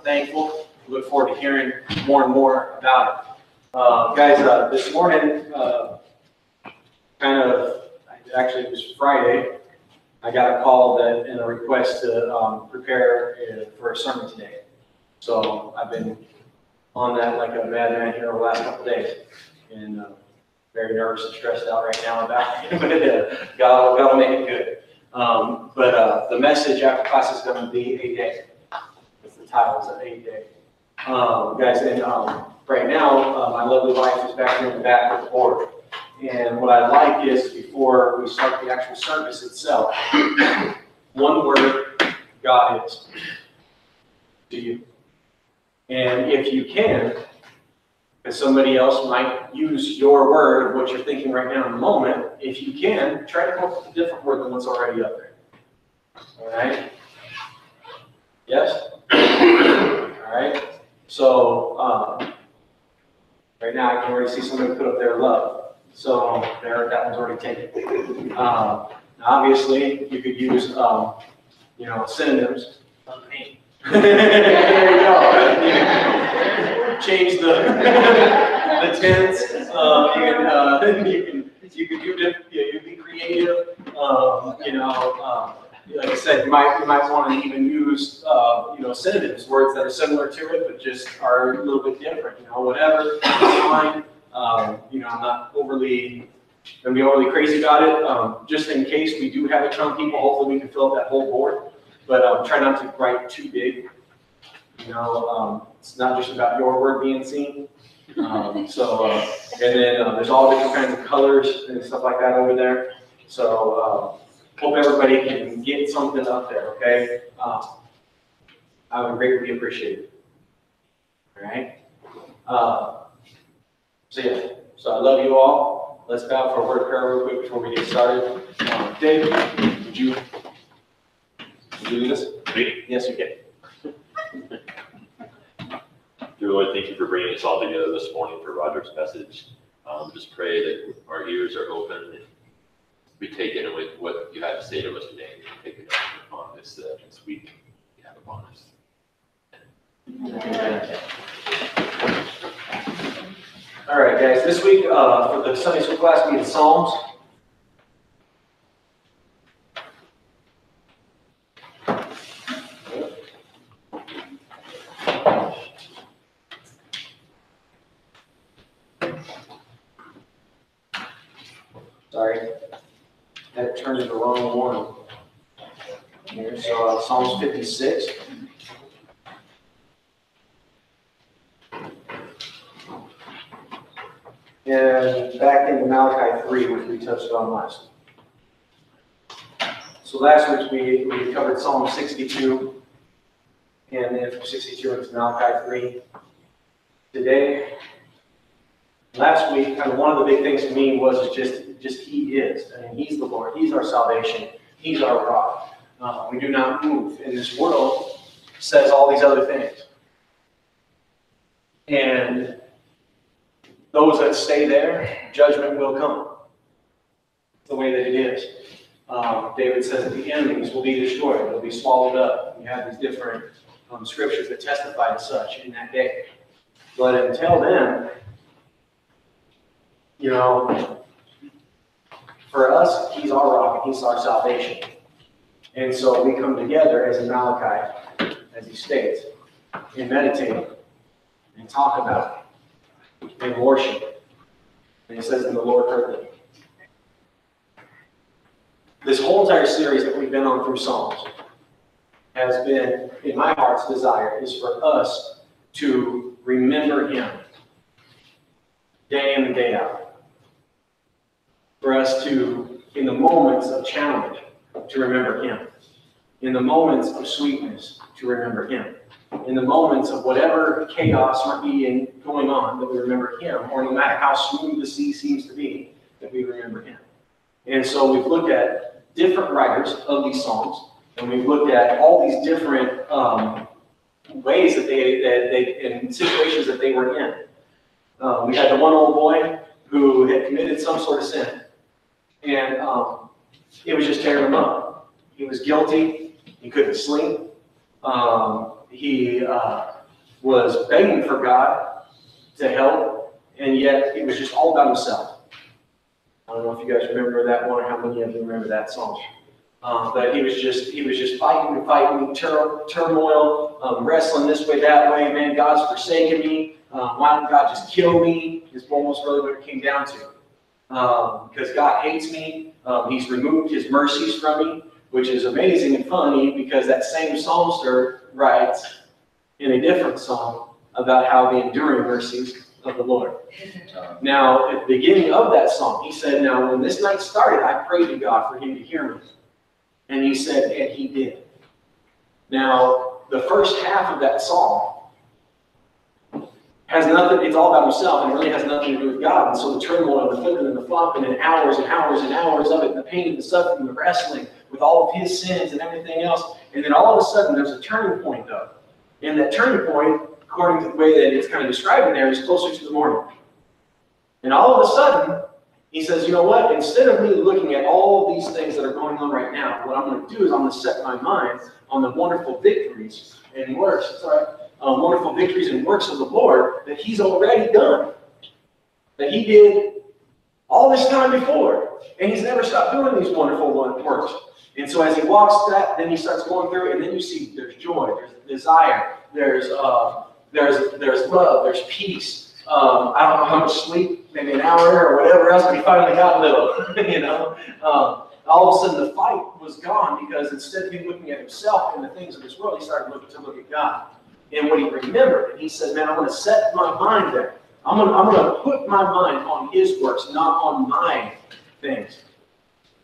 thankful. We look forward to hearing more and more about it. Guys, this morning, actually it was Friday, I got a call and a request to prepare for a sermon today. So I've been on that like a madman here over the last couple of days, and very nervous and stressed out right now about it, but God will make it good. But the message after class is going to be a day. That's the title, is a day. Guys, and right now, my lovely wife is back here in the back with the board. And what I'd like is, before we start the actual service itself, one word, God is, to you. And if you can, because somebody else might use your word of what you're thinking right now in the moment, if you can, try to come up with a different word than what's already up there. All right? Yes? All right? So, right now I can already see somebody put up their love. So, that one's already taken. Obviously, you could use, synonyms. There you go. Change the tense. You can do different. You can be creative. Like I said, you might want to even use synonyms, words that are similar to it, but just are a little bit different. Whatever is fine. I'm not going to be overly crazy about it. Just in case we do have a ton of people, hopefully we can fill up that whole board. But try not to write too big. It's not just about your word being seen. And then there's all different kinds of colors and stuff like that over there. So hope everybody can get something up there, okay? I would greatly appreciate it. All right? So I love you all. Let's bow for a word of prayer real quick before we get started. Dave, would you lead us? Yes, you can. Dear Lord, thank you for bringing us all together this morning for Roger's message. Just pray that our ears are open and we take in with what you have to say to us today. Take it upon this week you have upon us. Amen. All right, guys. This week for the Sunday school class, we had Psalms. Sorry, I had it turned to the wrong one. Here, so Psalms 56. And back into Malachi 3, which we touched on last week. So last week we covered Psalm 62, and then from 62 into Malachi 3. Today, last week, kind of one of the big things to me was just He is. I mean, He's the Lord. He's our salvation. He's our rock. We do not move. And this world says all these other things. And those that stay there, judgment will come. The way that it is. David says that the enemies will be destroyed. They'll be swallowed up. You have these different scriptures that testify to such in that day. But until then, for us, He's our rock and He's our salvation. And so we come together as in Malachi, as he states, and meditate and talk about it and worship it. And he says, and the Lord heard them. This whole entire series that we've been on through Psalms has been, in my heart's desire, is for us to remember Him day in and day out. For us to, in the moments of challenge, to remember Him. In the moments of sweetness, to remember Him. In the moments of whatever chaos might be going on, that we remember Him, or no matter how smooth the sea seems to be, that we remember Him. And so we've looked at different writers of these Psalms, and we've looked at all these different ways that they in situations that they were in. We had the one old boy who had committed some sort of sin, and it was just tearing him up. He was guilty. He couldn't sleep. He was begging for God to help, and yet it was just all about himself. I don't know if you guys remember that one, or how many of you remember that song. But he was just fighting, turmoil, wrestling this way, that way. Man, God's forsaken me. Why don't God just kill me? Is almost really what it came down to. Because God hates me. He's removed his mercies from me, which is amazing and funny because that same psalmster writes in a different song about how the enduring mercies of the Lord. Now, at the beginning of that song, he said, now, when this night started, I prayed to God for him to hear me. And he said, and he did. Now, the first half of that song has nothing, it's all about himself, and it really has nothing to do with God. And so the turmoil, the flipping and the flopping, and hours and hours and hours of it, and the pain and the suffering, and the wrestling with all of his sins and everything else. And then all of a sudden, there's a turning point, though. And that turning point, according to the way that it's kind of described in there, is closer to the morning. And all of a sudden, he says, you know what? Instead of me looking at all of these things that are going on right now, what I'm going to do is I'm going to set my mind on the wonderful victories and works. It's all right. Wonderful victories and works of the Lord that he's already done. That he did all this time before. And he's never stopped doing these wonderful works. And so as he walks that, then he starts going through, and then you see there's joy, there's desire, there's love, there's peace. I don't know how much sleep, maybe an hour or whatever else, but he finally got a little, you know. All of a sudden the fight was gone because instead of him looking at himself and the things of this world, he started looking at God. And what he remembered, and he said, man, I'm going to set my mind there. I'm going to put my mind on his works, not on my things.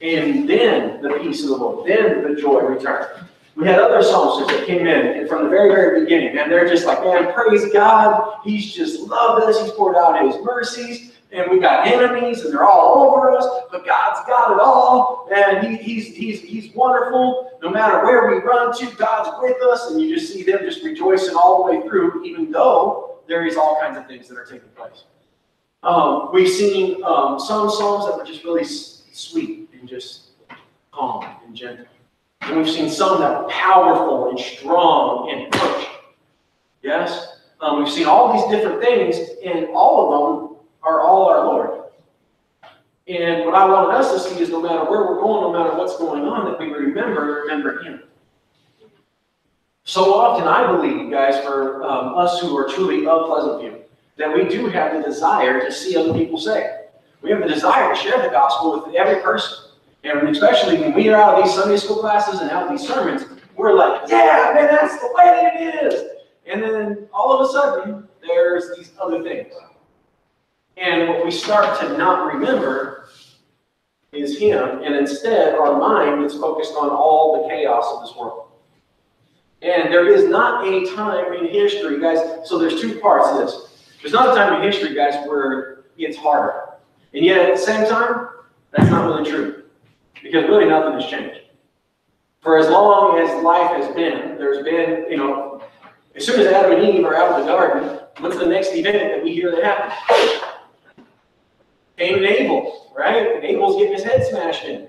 And then the peace of the Lord, then the joy returned. We had other psalmists that came in and from the very, very beginning, and they're just like, man, praise God. He's just loved us. He's poured out his mercies. And we got enemies, and they're all over us, but God's got it all, and he's wonderful. No matter where we run to, God's with us, and you just see them just rejoicing all the way through, even though there is all kinds of things that are taking place. We've seen some psalms that were just really sweet and just calm and gentle. And we've seen some that were powerful and strong and push. Yes? We've seen all these different things, and all of them are all our Lord. And what I wanted us to see is no matter where we're going, no matter what's going on, that we remember him. So often I believe, guys, for us who are truly of Pleasant View, that we do have the desire to see other people saved. We have the desire to share the gospel with every person. And especially when we are out of these Sunday school classes and out of these sermons, we're like, yeah, man, that's the way that it is. And then all of a sudden, there's these other things. And what we start to not remember is him, and instead our mind is focused on all the chaos of this world. And there is not a time in history, guys, so there's two parts to this. There's not a time in history, guys, where it's harder. And yet at the same time, that's not really true. Because really nothing has changed. For as long as life has been, there's been, as soon as Adam and Eve are out of the garden, what's the next event that we hear that happened? Cain and Abel, right? And Abel's getting his head smashed in.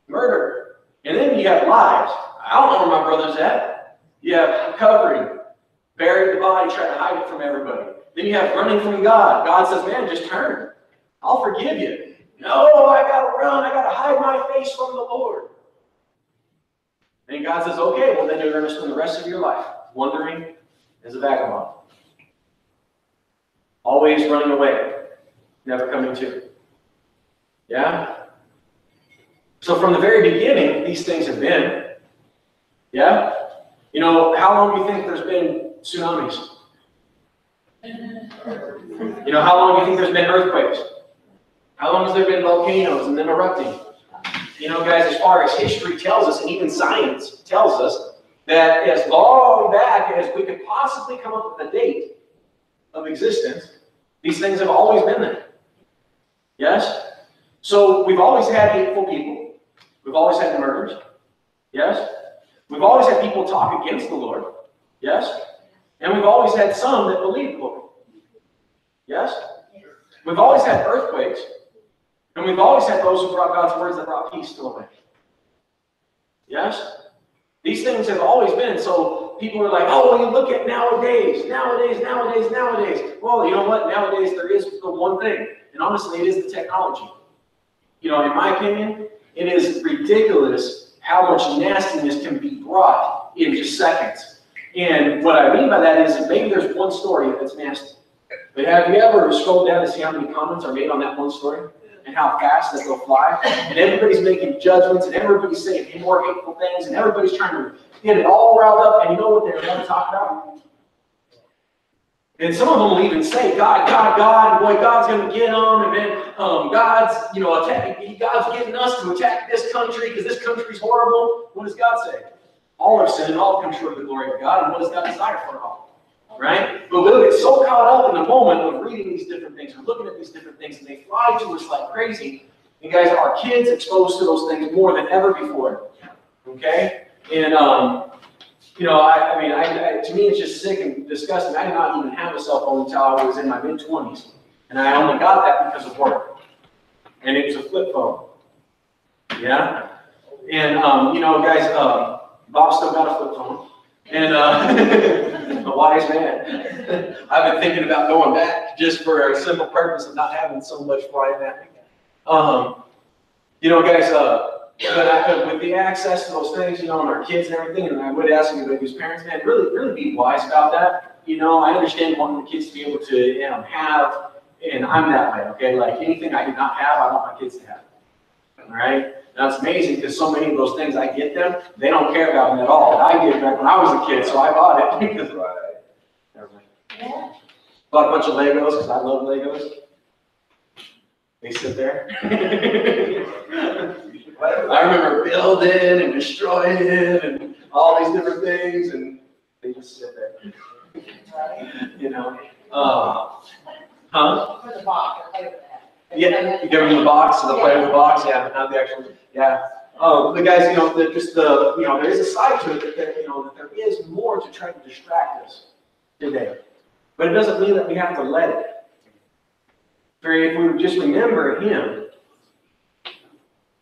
Murder. And then you have lives. I don't know where my brother's at. You have covering. Buried the body, trying to hide it from everybody. Then you have running from God. God says, man, just turn. I'll forgive you. No, I got to run. I got to hide my face from the Lord. And God says, okay, well, then you're going to spend the rest of your life wandering as a vagabond. Always running away. Never coming to. Yeah? So from the very beginning, these things have been. Yeah? How long do you think there's been tsunamis? How long do you think there's been earthquakes? How long has there been volcanoes and them erupting? Guys, as far as history tells us, and even science tells us, that as long back as we could possibly come up with a date of existence, these things have always been there. Yes? So we've always had hateful people. We've always had murders. Yes? We've always had people talk against the Lord. Yes? And we've always had some that believe the Lord. Yes? We've always had earthquakes. And we've always had those who brought God's words that brought peace to the land. Yes? These things have always been. So people are like, oh, well, you look at nowadays. Well, you know what? Nowadays there is the one thing, and honestly, it is the technology. You know, in my opinion, it is ridiculous how much nastiness can be brought in just seconds. And what I mean by that is maybe there's one story that's nasty. But have you ever scrolled down to see how many comments are made on that one story? And how fast that they'll fly? And everybody's making judgments, and everybody's saying more hateful things, and everybody's trying to get it all riled up, and you know what they want to talk about? And some of them will even say, God, and boy, God's going to get them, and then God's, you know, God's getting us to attack this country because this country's horrible. What does God say? All have sinned and all come short of the glory of God, and what does God desire for it all? Right? But we'll get so caught up in the moment of reading these different things, or looking at these different things, and they fly to us like crazy. And guys, our kids exposed to those things more than ever before. Okay? And, you know, to me, it's just sick and disgusting. I did not even have a cell phone until I was in my mid-20s. And I only got that because of work. And it was a flip phone. Yeah? And, you know, guys, Bob still got a flip phone. And a wise man. I've been thinking about going back just for a simple purpose of not having so much flying at me. You know, guys, but with the access to those things, you know, and our kids and everything, and I would ask you as parents, man, really be wise about that. You know, I understand wanting the kids to be able to have, and I'm that way, okay? Like anything I did not have, I want my kids to have. All right? Now it's amazing because so many of those things I get them, they don't care about them at all. I get it back when I was a kid, so I bought it because Yeah. bought a bunch of Legos because I love Legos. They sit there. I remember building and destroying and all these different things, and they just sit there. You know, huh? For the box, I play with that. Yeah, you give them the box, so they'll play with the box. Yeah, but not the actual. Yeah. The guys, you know, you know, there is a side to it that that there is more to try to distract us today, but it doesn't mean that we have to let it. For if we just remember Him,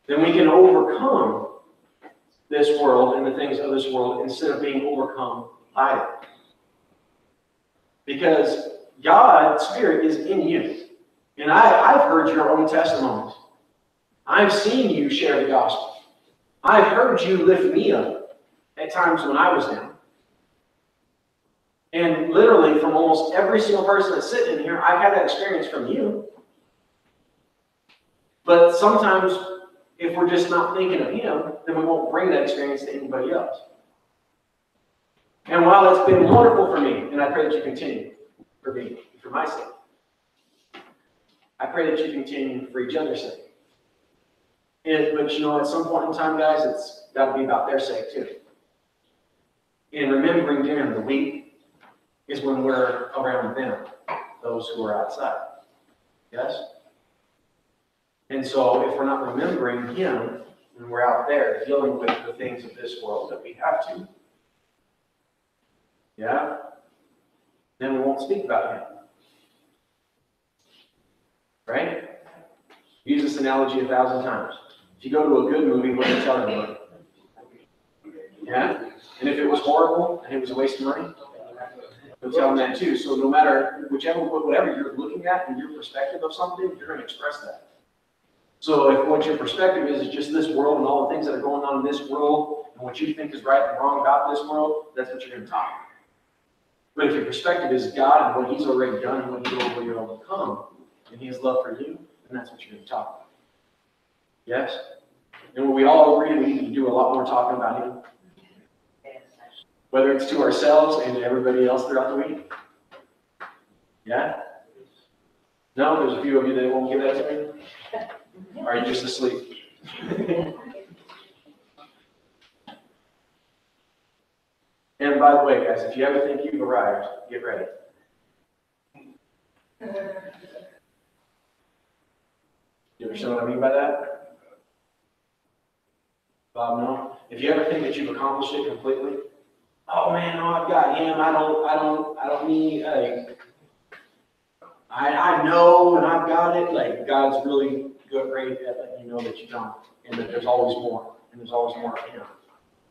then we can overcome this world and the things of this world instead of being overcome by it. Because God's Spirit is in you. And I've heard your own testimonies. I've seen you share the gospel. I've heard you lift me up at times when I was down. And literally from almost every single person that's sitting in here, I've had that experience from you. But sometimes, if we're just not thinking of Him, then we won't bring that experience to anybody else. And while it's been wonderful for me, and I pray that you continue for me, for my sake, I pray that you continue for each other's sake. But you know, at some point in time, guys, it's got to be about their sake too. And remembering during the week is when we're around them, those who are outside. Yes? And so if we're not remembering Him when we're out there dealing with the things of this world that we have to, yeah, then we won't speak about Him. Right? Use this analogy 1,000 times. If you go to a good movie, what do you tell everybody? Yeah? And if it was horrible and it was a waste of money, you'll tell them that too. So no matter whatever you're looking at and your perspective of something, you're going to express that. So if what your perspective is just this world and all the things that are going on in this world and what you think is right and wrong about this world, that's what you're going to talk about. But if your perspective is God and what He's already done and what He's already overcome and His love for you, then that's what you're going to talk about. Yes? And when we all agree we need to do a lot more talking about Him, whether it's to ourselves and to everybody else throughout the week. Yeah? No? There's a few of you that won't give that to me? Or are you just asleep? And by the way, guys, if you ever think you've arrived, get ready. You understand what I mean by that? Bob, no? If you ever think that you've accomplished it completely, oh man, no, I've got Him, I don't need, I know and I've got it, like God's really great at letting you know that you don't, and that there's always more, and there's always more of Him.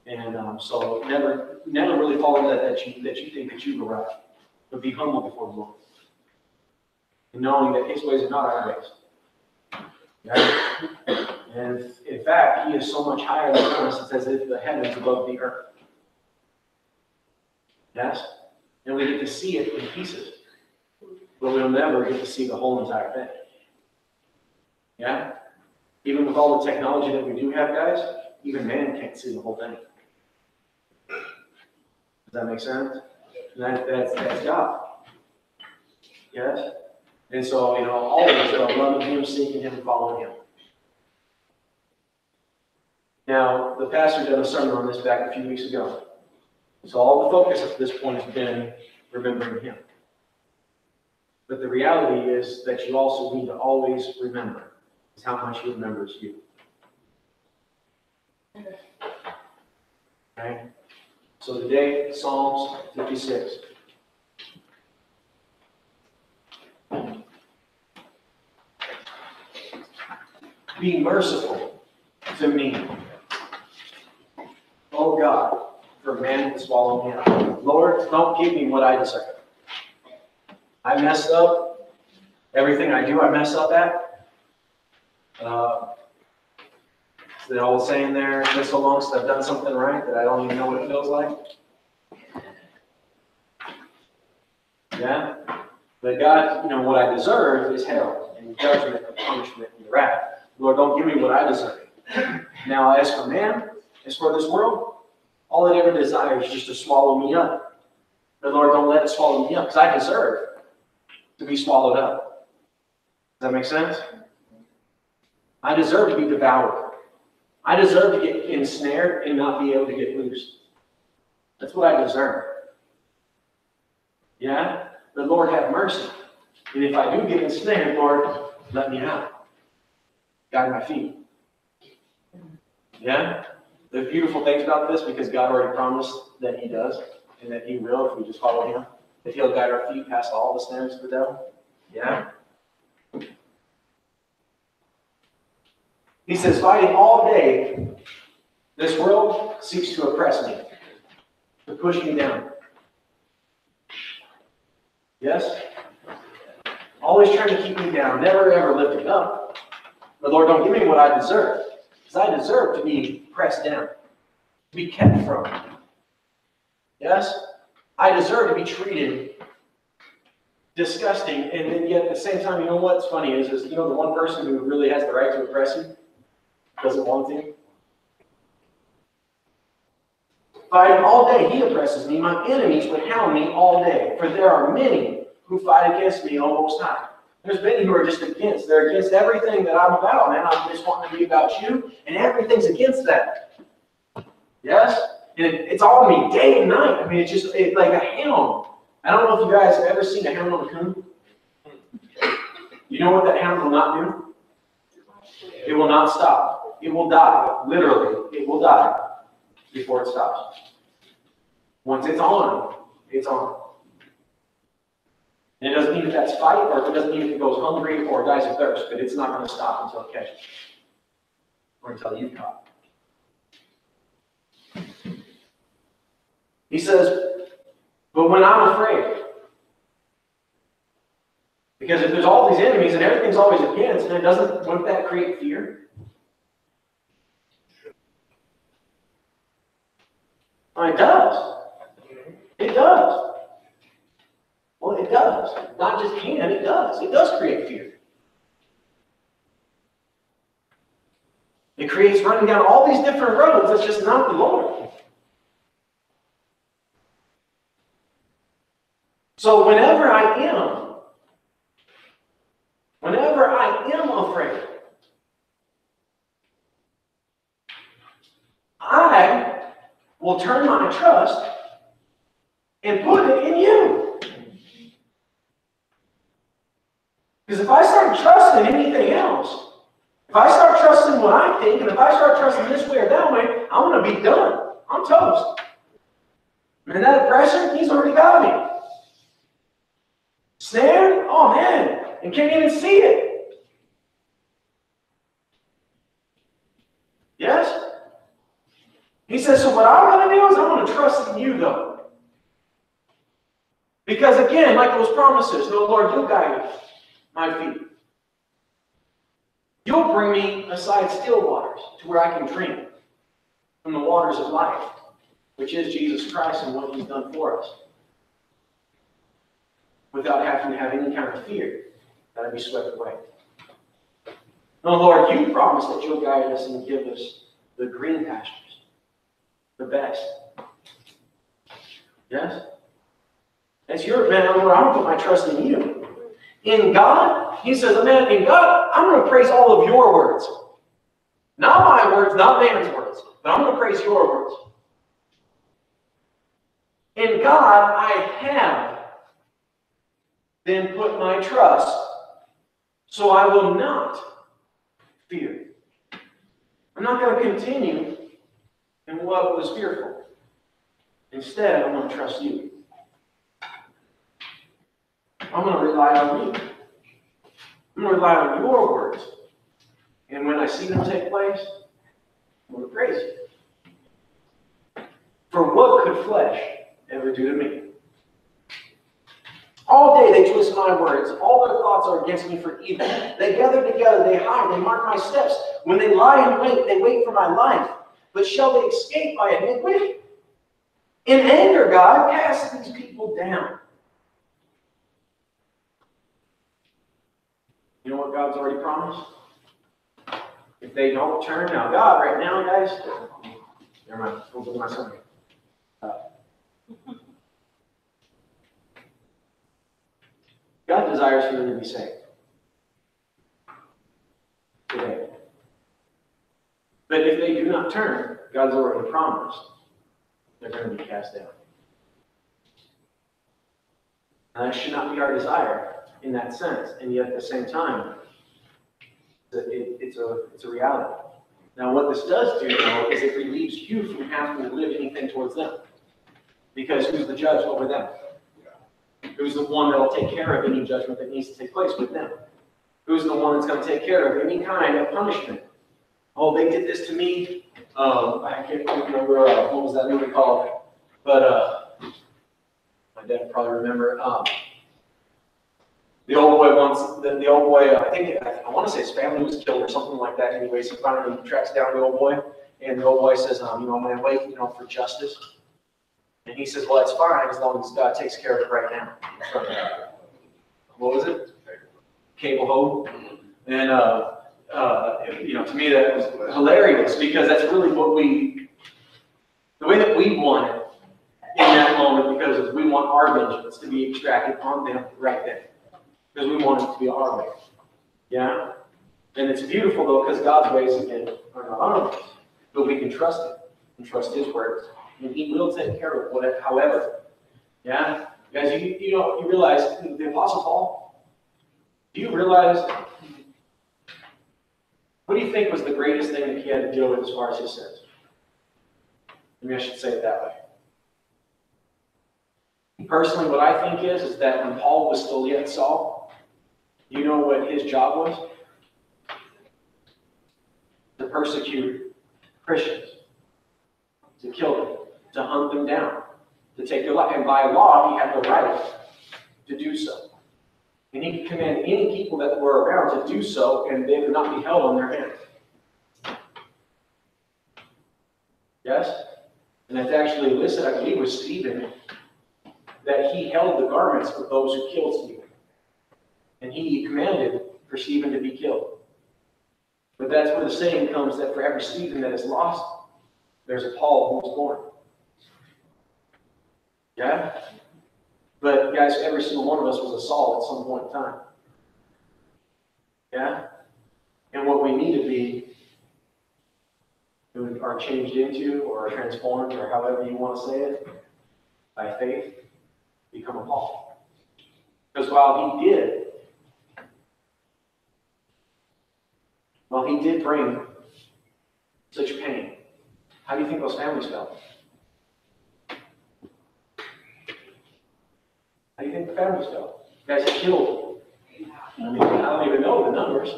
And so never really fall into that you think that you've arrived, but be humble before the Lord, and knowing that His ways are not our ways. Right? And in fact, He is so much higher than us. It's as if the heavens above the earth. Yes, and we get to see it in pieces, but we'll never get to see the whole entire thing. Yeah, even with all the technology that we do have, guys, even man can't see the whole thing. Does that make sense? That's God. Yes? And so, always loving Him, seeking Him, and following Him. Now, the pastor did a sermon on this back a few weeks ago. So all the focus at this point has been remembering Him. But the reality is that you also need to always remember is how much He remembers you. Okay? So today, Psalms 56. Be merciful to me, O God, for man to swallow me up. Lord, don't give me what I deserve. I messed up. Everything I do, I mess up at. The old saying there, it's been so long since I've done something right that I don't even know what it feels like. Yeah? But God, what I deserve is hell and judgment and punishment and wrath. Lord, don't give me what I deserve. Now, as for man, as for this world, all it ever desires is just to swallow me up. But Lord, don't let it swallow me up, because I deserve to be swallowed up. Does that make sense? I deserve to be devoured. I deserve to get ensnared and not be able to get loose. That's what I deserve. Yeah? But Lord, have mercy. And if I do get ensnared, Lord, let me out. Guide my feet. Yeah? The beautiful things about this, because God already promised that He does, and that He will if we just follow Him, that He'll guide our feet past all the snares of the devil. Yeah? He says, fighting all day, this world seeks to oppress me, to push me down. Yes? Always trying to keep me down, never ever lifting up. But Lord, don't give me what I deserve, because I deserve to be pressed down, to be kept from. Yes? I deserve to be treated disgusting, and then yet at the same time, what's funny is the one person who really has the right to oppress you doesn't want to. Fighting all day, he oppresses me. My enemies would hound me all day, for there are many who fight against me almost time. There's many who are just against. They're against everything that I'm about, man. I'm just wanting to be about you, and everything's against that. Yes? And it's all me, day and night. I mean, it's like a hound. I don't know if you guys have ever seen a hound on a coon. You know what that hound will not do? It will not stop. It will die. Literally, it will die before it stops. Once it's on, it's on. And it doesn't mean if that's fight, or it doesn't mean if it goes hungry or dies of thirst, but it's not going to stop until it catches you. Or until you've caught. He says, but when I'm afraid, because if there's all these enemies and everything's always against, then wouldn't that create fear? Well, it does. It does. Well, it does. Not just can, it does. It does create fear. It creates running down all these different roads that's just not the Lord. So whenever I am afraid, I will turn my trust and put it in you. Because if I start trusting anything else, if I start trusting what I think, and if I start trusting this way or that way, I'm going to be done. I'm toast. And that oppressor, he's already got me. Snared? Oh man, and can't even see it. Yes? He says, so what I be honest, I want to trust in you, though. Because again, like those promises, no, Lord, you'll guide my feet. You'll bring me aside still waters to where I can drink from the waters of life, which is Jesus Christ and what he's done for us, without having to have any kind of fear that I'd be swept away. No, Lord, you promise that you'll guide us and give us the green pastures, the best. Yes? That's your, man, Lord, I'm going to put my trust in you. In God, he says, man, in God, I'm going to praise all of your words. Not my words, not man's words, but I'm going to praise your words. In God, I have then put my trust, so I will not fear. I'm not going to continue in what was fearful. Instead, I'm going to trust you. I'm going to rely on you. I'm going to rely on your words. And when I see them take place, I'm going to praise you. For what could flesh ever do to me? All day they twist my words. All their thoughts are against me for evil. They gather together, they hide, they mark my steps. When they lie in wait, they wait for my life. But shall they escape by iniquity? In anger, God, cast these people down. You know what God's already promised? If they don't turn, now God, right now, guys, never mind, don't look at my son. God desires for them to be saved today. But if they do not turn, God's already promised they're going to be cast down. And that should not be our desire in that sense, and yet at the same time, it's a reality. Now, what this does do, though, is it relieves you from having to live anything towards them. Because who's the judge over them? Who's the one that will take care of any judgment that needs to take place with them? Who's the one that's going to take care of any kind of punishment? Oh, they did this to me. I can't remember what was that movie called, but my dad would probably remember. The old boy I want to say his family was killed or something like that. Anyways, he finally tracks down the old boy, and the old boy says, I'm going to wait, for justice. And he says, well, that's fine as long as God takes care of it right now. What was it? Cable home. And, to me that was hilarious because that's really the way that we want it in that moment, because we want our vengeance to be extracted on them right then. Because we want it to be our way. Yeah? And it's beautiful, though, because God's ways, again, are not our ways. But we can trust Him and trust His words. And He will take care of whatever, however. Yeah? Guys, you realize, the Apostle Paul, do you realize, what do you think was the greatest thing that he had to deal with as far as his sins? Maybe I should say it that way. Personally, what I think is that when Paul was still yet Saul, you know what his job was? To persecute Christians, to kill them, to hunt them down, to take their life. And by law, he had the right to do so. And he could command any people that were around to do so, and they would not be held on their hands. Yes? And that's actually listed, I believe, with Stephen, that he held the garments of those who killed Stephen. And he commanded for Stephen to be killed. But that's where the saying comes that for every Stephen that is lost, there's a Paul who was born. Yeah? But guys, every single one of us was a Saul at some point in time. Yeah? And what we need to be, who are changed into, or transformed, or however you want to say it, by faith, become a Paul. Because while he did bring such pain, how do you think those families felt? How do you think the families felt? You guys killed. I don't even know the numbers.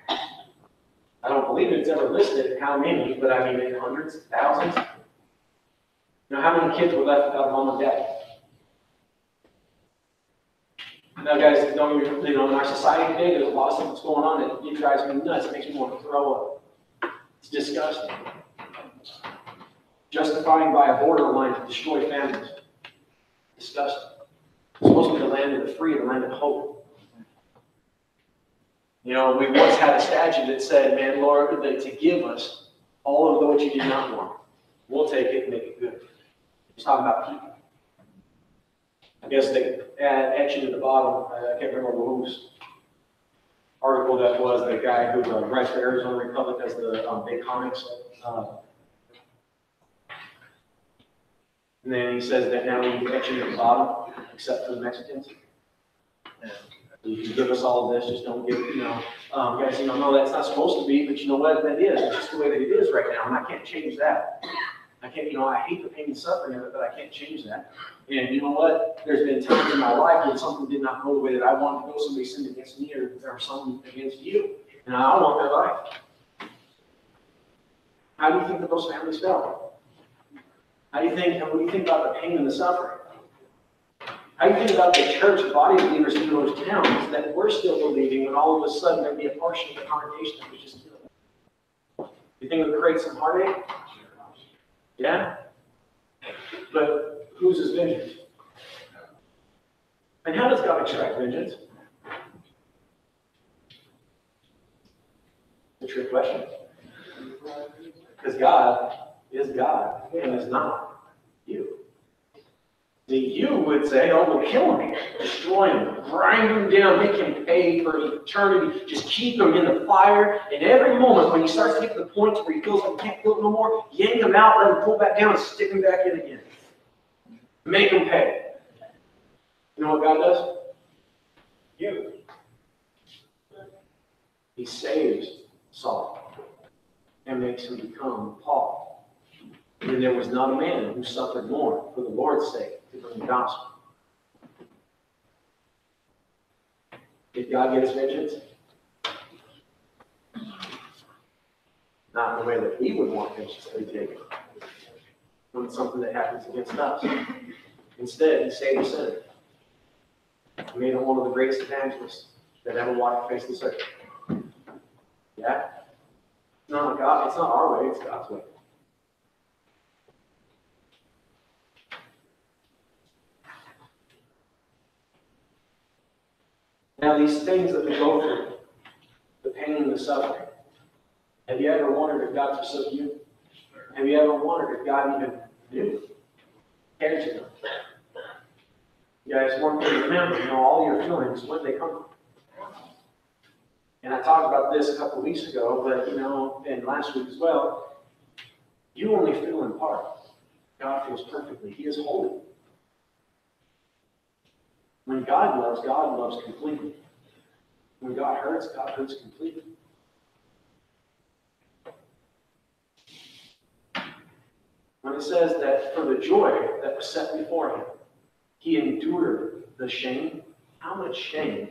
I don't believe it's ever listed how many, but in hundreds, thousands. amount of kids were left without a mom and dad. Now, guys, don't get me, in our society today, there's a lot of stuff that's going on that it drives me nuts. It makes me want to throw up. It's disgusting. Justifying by a borderline to destroy families. Disgusting. It's supposed to be the land of the free, the land of hope. You know, we once had a statute that said, man, Lord, that to give us all of what you did not want. We'll take it and make it good. He's talking about people. I guess they etched at the bottom, I can't remember whose article that was, the guy who writes for Arizona Republic as the big comics. And then he says that now we etch at the bottom, except for the Mexicans. You can give us all of this, just don't give, guys, no, that's not supposed to be, but you know what, that is. It's just the way that it is right now, and I can't change that. I can't, I hate the pain and suffering of it, but I can't change that. And you know what? There's been times in my life when something did not go the way that I wanted to go. Somebody sinned against me or something against you. And I don't want their life. How do you think that those families felt? What do you think about the pain and the suffering? How do you think about the church, the body of believers in those towns that we're still believing when all of a sudden there'd be a portion of the congregation that was just killed? You think it would create some heartache? Yeah? But whose is vengeance? And how does God extract vengeance? It's a trick question. Because God is God and is not you. See, you would say, oh, we'll kill him, destroy him, grind him down, make him pay for eternity, just keep him in the fire. And every moment when he starts to get to the point where he feels like he can't feel it no more, yank him out, let him pull back down, and stick him back in again. Make him pay. You know what God does? You. He saves Saul and makes him become Paul. And there was not a man who suffered more for the Lord's sake to bring the gospel. Did God get his vengeance? Not in the way that we would want vengeance to be taken. When it's something that happens against us. Instead, he saved a sinner. He made him one of the greatest evangelists that ever walked the face of this earth. Yeah? It's not our way, it's God's way. Now, these things that we go through, the pain and the suffering, have you ever wondered if God forsook you? Have you ever wondered if God even knew? Cares you? You guys, one thing to remember, all your feelings, where they come from. And I talked about this a couple of weeks ago, but, and last week as well, you only feel in part. God feels perfectly. He is holy. When God loves completely. When God hurts completely. When it says that for the joy that was set before him, he endured the shame. How much shame?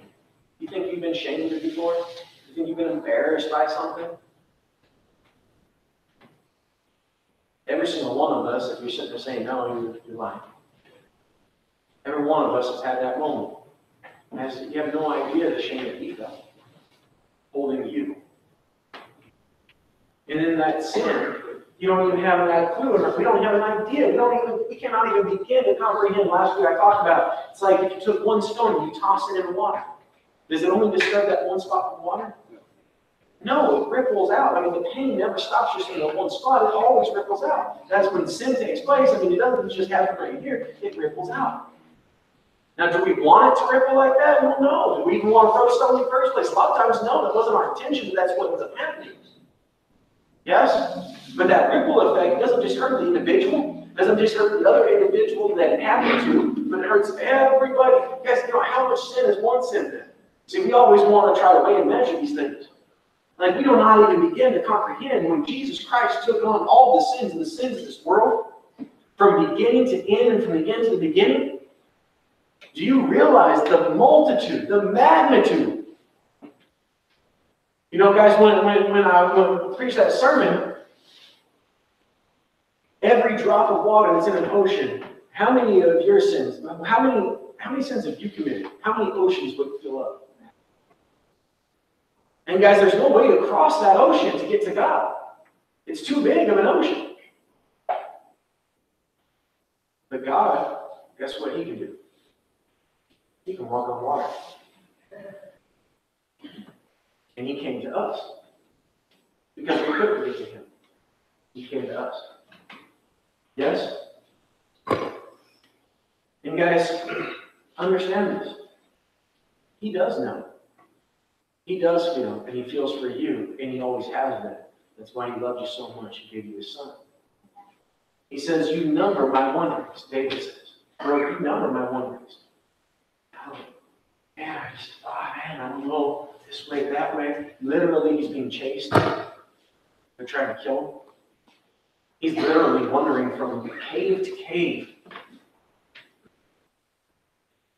You think you've been shamed before? You think you've been embarrassed by something? Every single one of us, if you're sitting there saying no, you're lying. Every one of us has had that moment. You have no idea the shame that he felt, holding you. And in that sin, you don't even have a clue. We don't have an idea. We cannot even begin to comprehend. Last week I talked about, it's like if you took one stone and you toss it in the water. Does it only disturb that one spot of water? No, it ripples out. The pain never stops just in that one spot. It always ripples out. That's when sin takes place. It doesn't just happen right here. It ripples out. Now, do we want it to ripple like that? Well, no. Do we even want to throw stone in the first place? A lot of times, no. That wasn't our intention, but that's what ends up happening. Yes? But that ripple effect doesn't just hurt the individual, doesn't just hurt the other individual that it happened to, but it hurts everybody. Guys, how much sin is one sin then? See, we always want to try to weigh and measure these things. Like, we do not even begin to comprehend when Jesus Christ took on all the sins and the sins of this world, from beginning to end and from the end to the beginning. Do you realize the multitude, the magnitude? Guys, when I preached that sermon, Every drop of water that's in an ocean, how many of your sins, how many sins have you committed? How many oceans would it fill up? And guys, there's no way to cross that ocean to get to God. It's too big of an ocean. But God, guess what He can do? He can walk on water. And He came to us. Because we couldn't reach to Him. He came to us. Yes? And guys, understand this. He does know. He does feel, and He feels for you, and He always has been. That's why He loved you so much, He gave you His Son. He says, you number my wonders, David says. Bro, you number my wonders. Oh, man, I don't know, this way, that way. Literally, he's being chased. They're trying to kill him. He's literally wandering from cave to cave.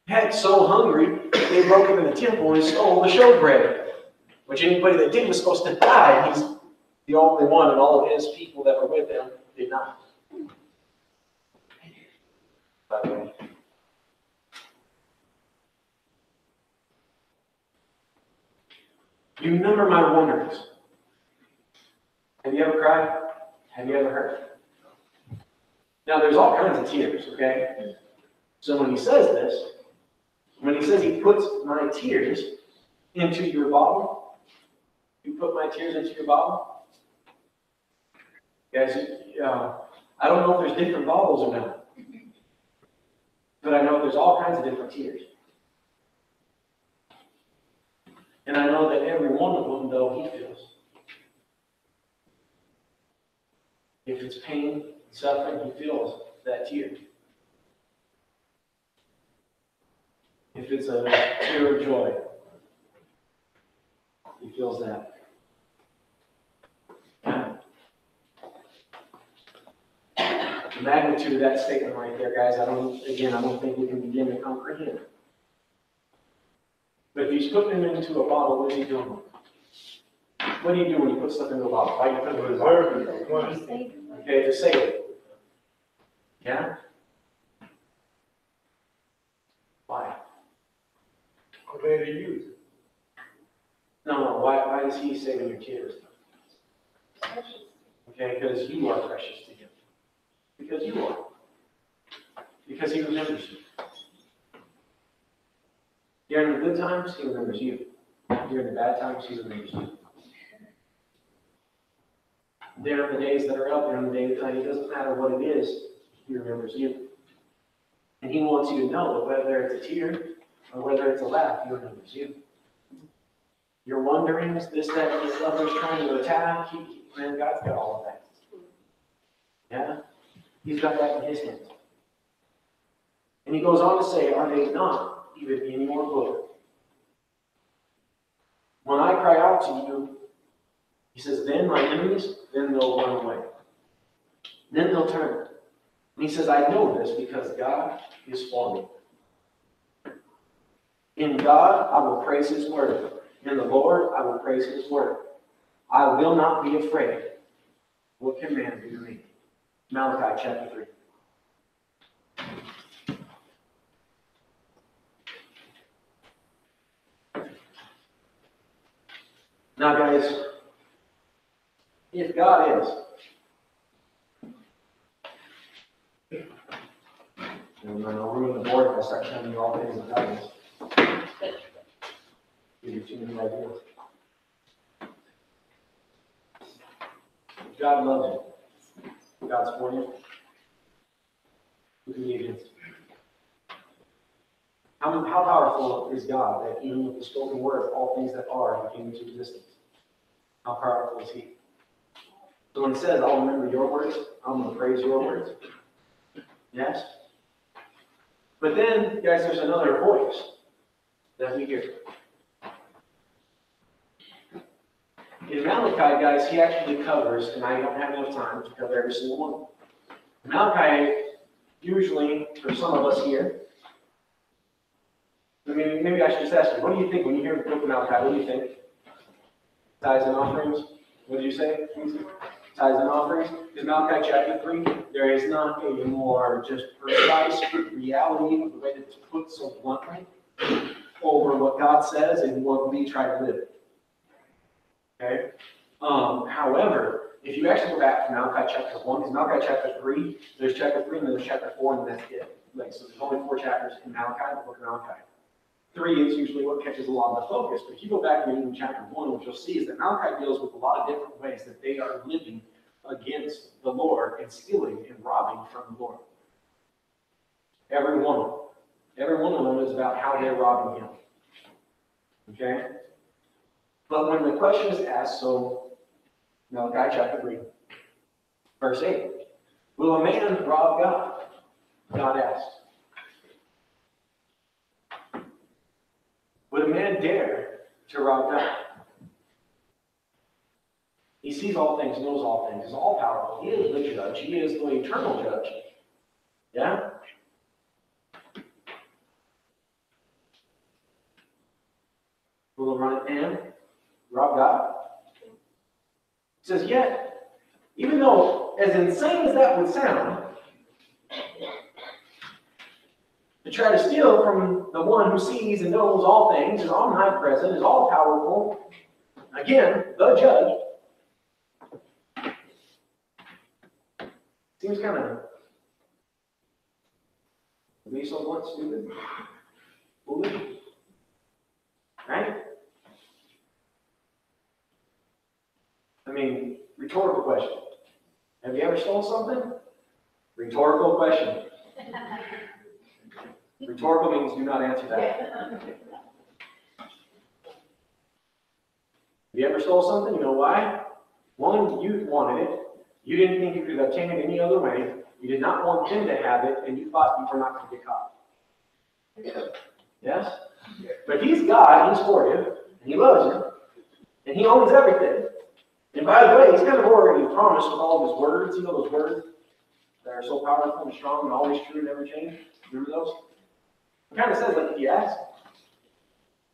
Heck, so hungry, they broke him in the temple and stole the showbread, which anybody that did was supposed to die. He's the only one, and all of his people that were with him did not. By the way. You number my wonders. Have you ever cried? Have you ever hurt? Now, there's all kinds of tears, okay? So when he says this, when he says he puts my tears into your bottle, you put my tears into your bottle? Guys, I don't know if there's different bottles or not, but I know there's all kinds of different tears. And I know that every one of them, though, He feels. If it's pain and suffering, He feels that tear. If it's a tear of joy, He feels that. The magnitude of that statement right there, guys, I don't think we can begin to comprehend. But if He's putting them into a bottle, what is He doing? What do you do when you put stuff into a bottle? Why do you put it in a bottle? Okay, to save it. Yeah? Why? Okay, to use it. No, why is He saving your tears? Okay, because you are precious to Him. Because you are. Because He remembers you. During the good times, He remembers you. During the bad times, He remembers you. During the days that are up, during the days that it doesn't matter what it is, He remembers you. And He wants you to know that whether it's a tear or whether it's a laugh, He remembers you. Your wonderings, this, that, and this other's trying to attack, man, God's got all of that. Yeah? He's got that in His hands. And He goes on to say, are they not even in your book? When I cry out to you, He says, then my enemies, then they'll run away. Then they'll turn. And He says, I know this because God is for me. In God, I will praise His word. In the Lord, I will praise His word. I will not be afraid. What can man do to me? Malachi chapter 3. Now, guys, if God is, and I'll ruin the board if I start telling you all things that God is. Give you too many ideas. If God loves you, God's for you, who can be against you? How powerful is God that even with the spoken word, all things that are came into existence? How powerful is He? So when He says, I'll remember your words, I'm going to praise your words. Yes? But then, guys, there's another voice that we hear. In Malachi, guys, he actually covers, and I don't have enough time to cover every single one. Malachi, usually, for some of us here, I mean, maybe I should just ask you, what do you think when you hear the book of Malachi? What do you think? Tithes and offerings? What did you say? tithes and offerings, is Malachi chapter 3. There is not a more just precise reality of the way that it's put so bluntly over what God says and what we try to live. Okay? However, if you actually go back to Malachi chapter 1, because Malachi chapter 3, there's chapter 3 and then there's chapter 4 and that's it. Like, so there's only 4 chapters in Malachi, the book of Malachi. 3 is usually what catches a lot of the focus. But if you go back and read in chapter 1, what you'll see is that Malachi deals with a lot of different ways that they are living against the Lord and stealing and robbing from the Lord. Every one of them. Every one of them is about how they're robbing him. Okay? But when the question is asked, so Malachi chapter 3, verse 8, will a man rob God? God asked. Would a man dare to rob God? He sees all things, knows all things, is all powerful. He is the judge. He is the eternal judge. Yeah? Will a right man rob God? He says, yet, even though, as insane as that would sound, to try to steal from the one who sees and knows all things, is omnipresent, is all powerful, again, the judge, seems kind of, to be so blunt, stupid, foolish, right? I mean, rhetorical question. Have you ever stole something? Rhetorical question. Rhetorical means do not answer that. Have you ever stole something? You know why? One, you wanted it. You didn't think you could obtain it any other way. You did not want them to have it, and you thought you were not going to get caught. Yes? But he's God, he's for you, and he loves you, and he owns everything. And by the way, he's kind of already promised with all of his words, you know those words that are so powerful and strong and always true, never change? Remember those? It kind of says, like, if you ask,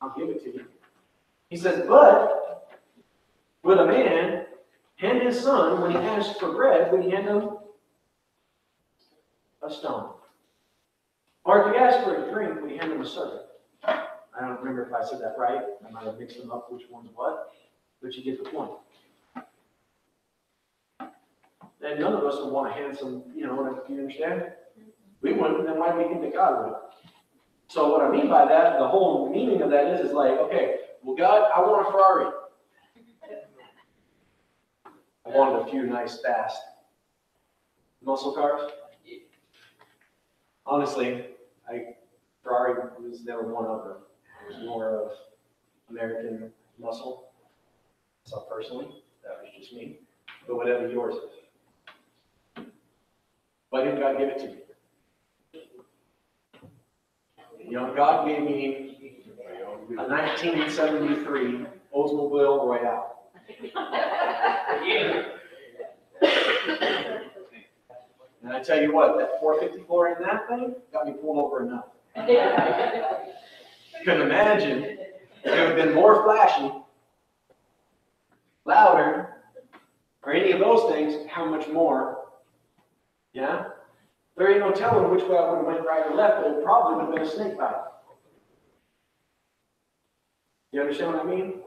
I'll give it to you. He says, but would a man hand his son, when he asks for bread, would he hand him a stone? Or if he asked for a drink, would he hand him a serpent? I don't remember if I said that right. I might have mixed them up, which one's what. But you get the point. And none of us would want to hand some, you understand? We wouldn't, then why do we think that God would? So what I mean by that, the whole meaning of that is like, okay, well, God, I want a Ferrari. I wanted a few nice, fast muscle cars. Honestly, Ferrari was never one of them. It was more of American muscle. So personally, that was just me. But whatever yours is. Why didn't God give it to me? God gave me a 1973 Oldsmobile Royale. And I tell you what, that 454 in that thing got me pulled over enough. You can imagine it would have been more flashy, louder, or any of those things, how much more, yeah? There ain't no telling which way I would have went, right or left, but it probably would have been a snake bite. You understand what I mean?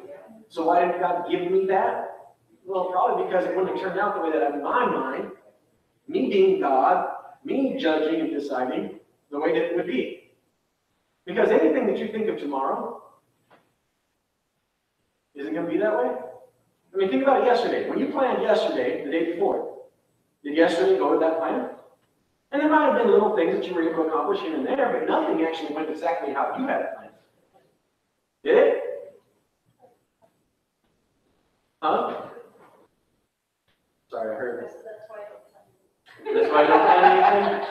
So why didn't God give me that? Well, probably because it wouldn't have turned out the way that in my mind, me being God, me judging and deciding the way that it would be. Because anything that you think of tomorrow isn't going to be that way. I mean, think about it yesterday. When you planned yesterday, the day before, did yesterday go with that plan? And there might have been little things that you were able to accomplish here and there, but nothing actually went exactly how you had it planned. Did it? Huh? Sorry, I heard it. That's why I don't plan anything?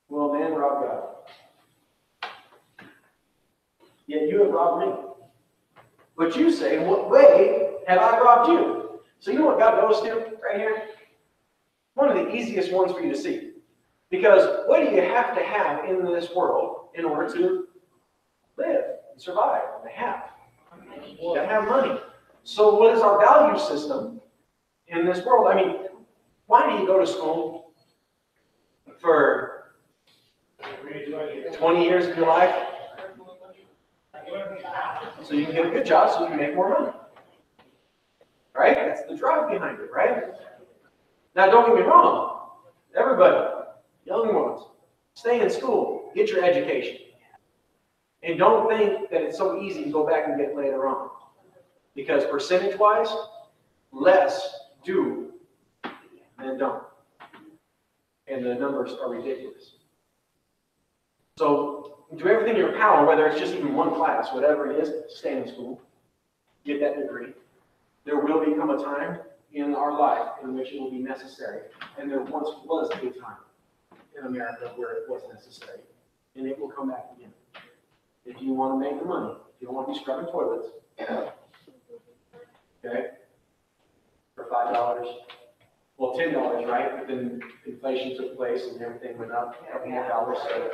Well, man, rob God. Yet you have robbed me. But you say, in what way have I robbed you? So you know what God goes to right here? One of the easiest ones for you to see. Because what do you have to have in this world in order to survive. They have. They have money. So what is our value system in this world? I mean, why do you go to school for 20 years of your life? So you can get a good job so you can make more money. Right? That's the drive behind it, right? Now, don't get me wrong. Everybody, young ones, stay in school. Get your education. And don't think that it's so easy to go back and get later on. Because percentage-wise, less do than don't. And the numbers are ridiculous. So do everything in your power, whether it's just even one class, whatever it is, stay in school, get that degree. There will become a time in our life in which it will be necessary. And there once was a time in America where it was necessary. And it will come back again. If you want to make the money, if you don't want to be scrubbing toilets, okay, for $5, well, $10, right? But then inflation took place and everything went up a couple more dollars, so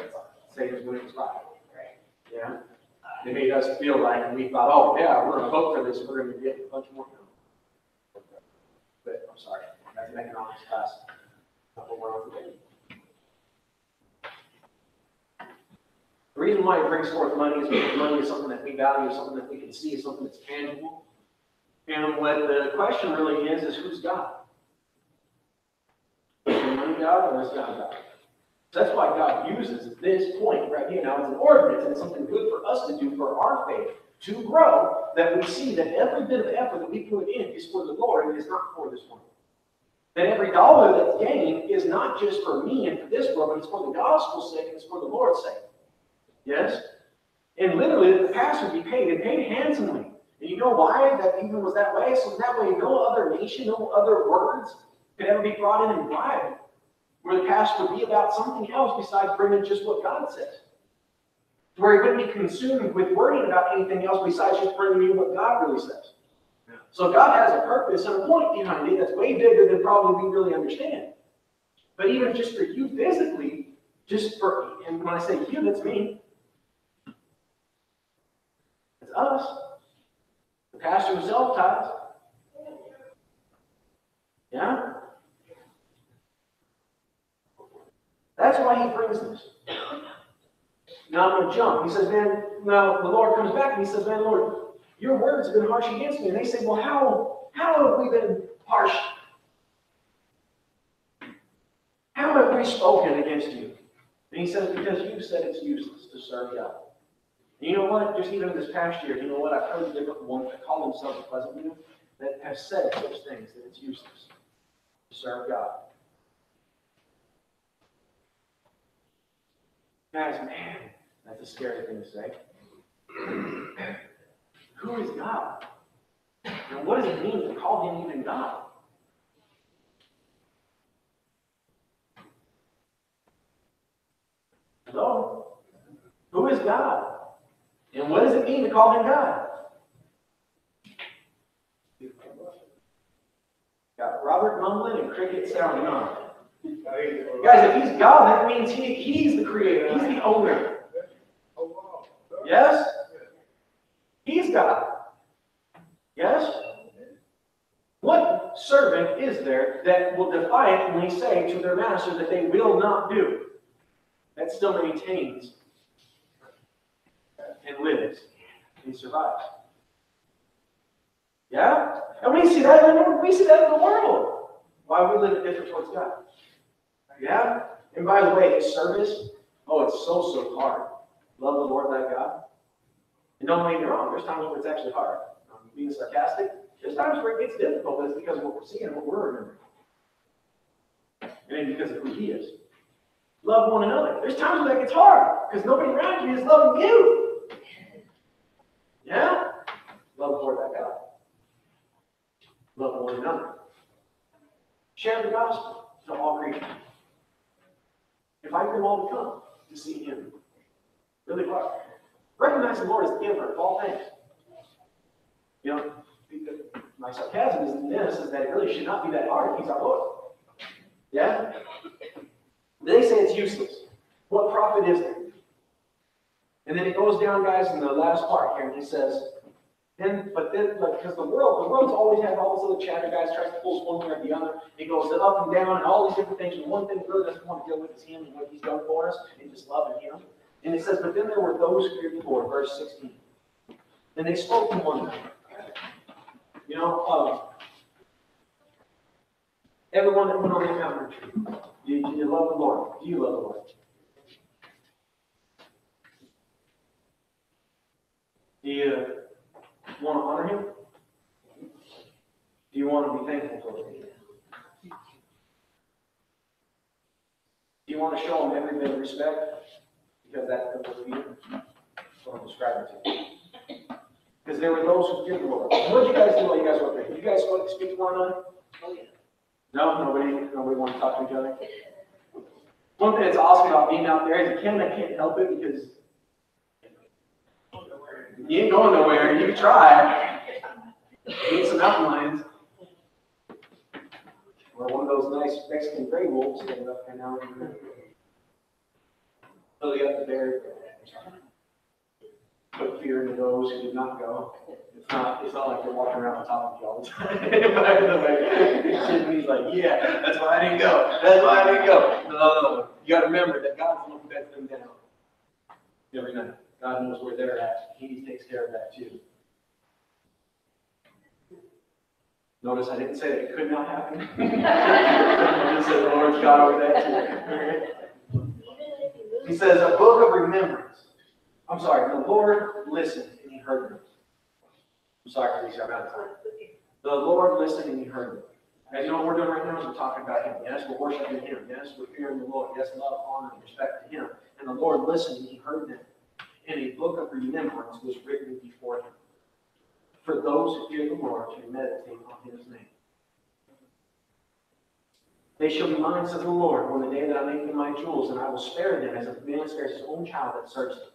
same as when it was $5. Yeah? They made us feel like, and we thought, oh, yeah, we're going to vote for this, we're going to get a bunch more. But I'm sorry, that's an economics class. Not what we're on today. The reason why it brings forth money is because money is something that we value, something that we can see, something that's tangible. And what the question really is who's God? Is the money God or is God God? So that's why God uses this point right here. Now it's an ordinance and it's something good for us to do for our faith, to grow, that we see that every bit of effort that we put in is for the Lord and is not for this world. That every dollar that's gained is not just for me and for this world, but it's for the gospel's sake and it's for the Lord's sake. Yes? And literally, the pastor would be paid, and paid handsomely. And you know why that even was that way? So that way no other nation, no other words could ever be brought in and bribed, where the pastor would be about something else besides bringing just what God says. Where he wouldn't be consumed with worrying about anything else besides just bringing you what God really says. So God has a purpose and a point behind it that's way bigger than probably we really understand. But even just for you physically, just for, and when I say you, that's me. It's us. The pastor himself tithes. Yeah? That's why he brings this. Now I'm going to jump. He says, man, now the Lord comes back and he says, man, Lord, your words have been harsh against me. And they say, well, how have we been harsh? How have we spoken against you? And he says, because you said it's useless to serve God. And you know what? Just even this past year, you know what? I've heard different ones that call themselves Pleasant View that have said such things, that it's useless to serve God. Guys, man, that's a scary thing to say. Who is God? And what does it mean to call him even God? Hello? Who is God? And what does it mean to call him God? Got Robert mumbling and cricket sounding on. Guys, if he's God, that means he's the creator. He's the owner. Yes? He's God. Yes? What servant is there that will defiantly say to their master that they will not do? That still maintains and lives and survives. Yeah? And we see that in the world. Why we live different towards God. Yeah? And by the way, his service, oh, it's so hard. Love the Lord thy God. And don't get me wrong, there's times where it's actually hard. I'm being sarcastic. There's times where it gets difficult, but it's because of what we're seeing and what we're remembering. And because of who he is. Love one another. There's times where that gets hard, because nobody around you is loving you. Yeah? Love the Lord thy God. Love one another. Share the gospel to all creatures. Invite them all to come to see him. Really hard. Recognize the Lord as the giver of all things. You know, my sarcasm is in this, is that it really should not be that hard if he's our Lord. Yeah? They say it's useless. What profit is there? And then it goes down, guys, in the last part here, and he says, but then, like, because the world's always had all this little chatter, guys, tries to pull us one way or the other. It goes up and down and all these different things. And one thing it really doesn't want to deal with is him and what he's done for us and just loving him. And it says, but then there were those who feared the Lord, verse 16. And they spoke to one another. You know, everyone that went on the mountain retreat, do you love the Lord? Do you love the Lord? Do you want to honor him? Do you want to be thankful for him? Do you want to show him every bit of respect? Because that's the way I'm describing to you. Because there were those who feared the Lord. What did you guys do while you guys were there? Did you guys want to speak to one another? Oh, yeah. No? Nobody want to talk to each other? One thing that's awesome about being out there is I can't help it because you ain't going nowhere. You can try. You need some mountain lions. Or one of those nice Mexican gray wolves standing up there now. Really up there. Put fear into those who did not go. It's not like they're walking around on top of you all the time. By the way, he's like, yeah, that's why I didn't go. That's why I didn't go. No. You got to remember that God's the one who beds them down every night. God knows where they're at. He takes care of that too. Notice I didn't say that it could not happen. I just said the Lord's got over that too. He says, a book of remembrance. I'm sorry, the Lord listened and he heard them. I'm sorry, Lisa, I'm out of time. The Lord listened and he heard them. As you know what we're doing right now is we're talking about him. Yes, we're worshiping him. Yes, we're fearing the Lord. Yes, love, honor, and respect to him. And the Lord listened and he heard them. And a book of remembrance was written before him, for those who fear the Lord to meditate on his name. They shall be mine, says the Lord, on the day that I make them my jewels, and I will spare them as a man spares his own child that serves him.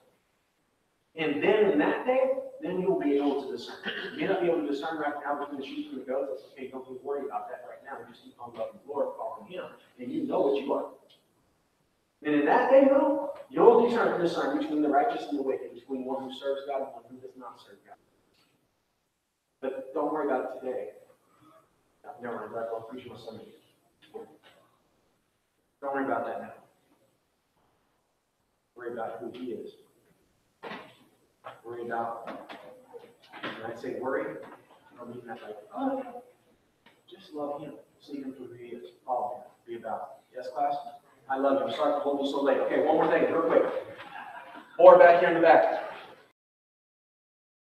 And then in that day, then you will be able to discern. You may not be able to discern right now between the sheep and the goats. That's okay, don't be worried about that right now. You just keep on loving the Lord, following him, and you know what you are. And in that day, though, you'll discern between the righteous and the wicked, between one who serves God and one who does not serve God. But don't worry about it today. Never mind, I'll preach on Sunday. Don't worry about that now. Worry about who he is. Worry about, when I say worry, I don't mean that like, oh, just love him. See him for who he is. Follow him. Be about it. Yes, class? I love you. I'm sorry for holding you so late. Okay, one more thing, real quick. Or back here in the back.